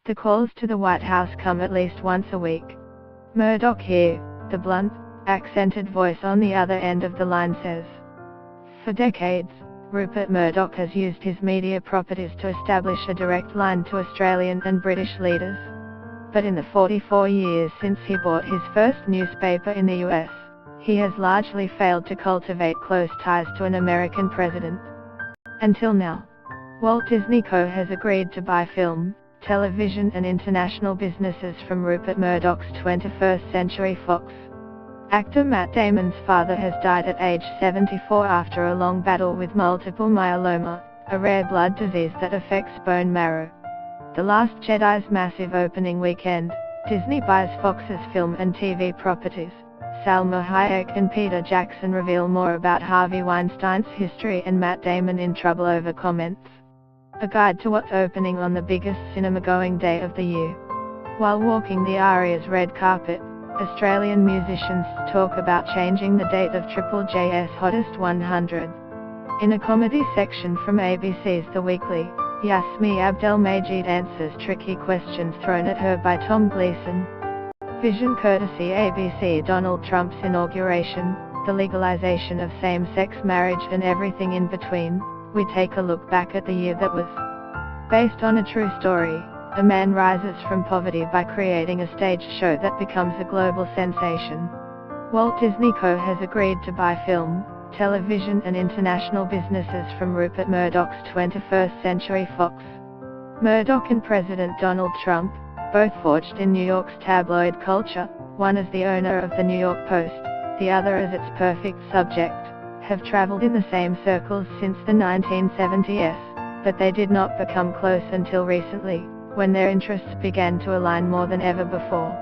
The calls to the White House come at least once a week. Murdoch here, the blunt, accented voice on the other end of the line says. For decades, Rupert Murdoch has used his media properties to establish a direct line to Australian and British leaders. But in the 44 years since he bought his first newspaper in the US, he has largely failed to cultivate close ties to an American president. Until now. Walt Disney Co. has agreed to buy film, television and international businesses from Rupert Murdoch's 21st Century Fox. Actor Matt Damon's father has died at age 74 after a long battle with multiple myeloma, a rare blood disease that affects bone marrow. The Last Jedi's massive opening weekend, Disney buys Fox's film and TV properties. Salma Hayek and Peter Jackson reveal more about Harvey Weinstein's history and Matt Damon in trouble over comments. A guide to what's opening on the biggest cinema-going day of the year. While walking the Aria's red carpet, Australian musicians talk about changing the date of Triple J's Hottest 100. In a comedy section from ABC's The Weekly, Yasmi Abdelmajid answers tricky questions thrown at her by Tom Gleeson. Vision courtesy ABC. Donald Trump's inauguration, the legalization of same-sex marriage and everything in between. We take a look back at the year that was. Based on a true story, a man rises from poverty by creating a stage show that becomes a global sensation. Walt Disney Co. has agreed to buy film, television and international businesses from Rupert Murdoch's 21st Century Fox. Murdoch and President Donald Trump, both forged in New York's tabloid culture, one as the owner of the New York Post, the other as its perfect subject, have traveled in the same circles since the 1970s, but they did not become close until recently, when their interests began to align more than ever before.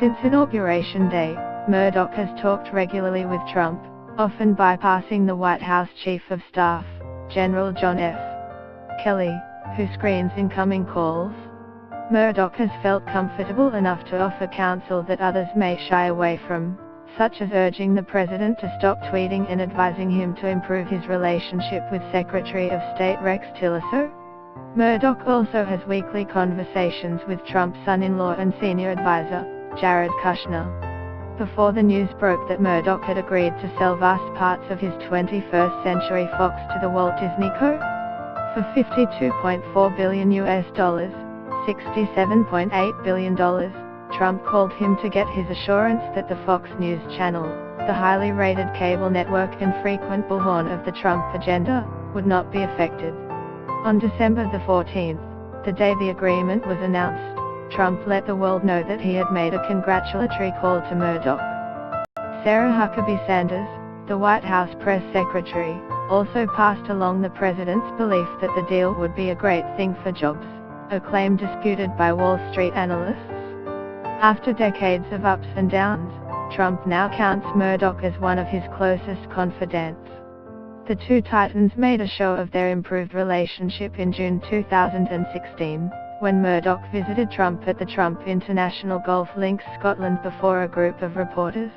Since Inauguration Day, Murdoch has talked regularly with Trump, often bypassing the White House Chief of Staff, General John F. Kelly, who screens incoming calls. Murdoch has felt comfortable enough to offer counsel that others may shy away from, such as urging the president to stop tweeting and advising him to improve his relationship with Secretary of State Rex Tillerson. Murdoch also has weekly conversations with Trump's son-in-law and senior advisor, Jared Kushner. Before the news broke that Murdoch had agreed to sell vast parts of his 21st Century Fox to the Walt Disney Co. for $52.4 billion $67.8 billion, Trump called him to get his assurance that the Fox News Channel, the highly rated cable network and frequent bullhorn of the Trump agenda, would not be affected. On December the 14th, the day the agreement was announced, Trump let the world know that he had made a congratulatory call to Murdoch. Sarah Huckabee Sanders, the White House press secretary, also passed along the president's belief that the deal would be a great thing for jobs, a claim disputed by Wall Street analysts. After decades of ups and downs, Trump now counts Murdoch as one of his closest confidants. The two titans made a show of their improved relationship in June 2016, when Murdoch visited Trump at the Trump International Golf Links, Scotland before a group of reporters.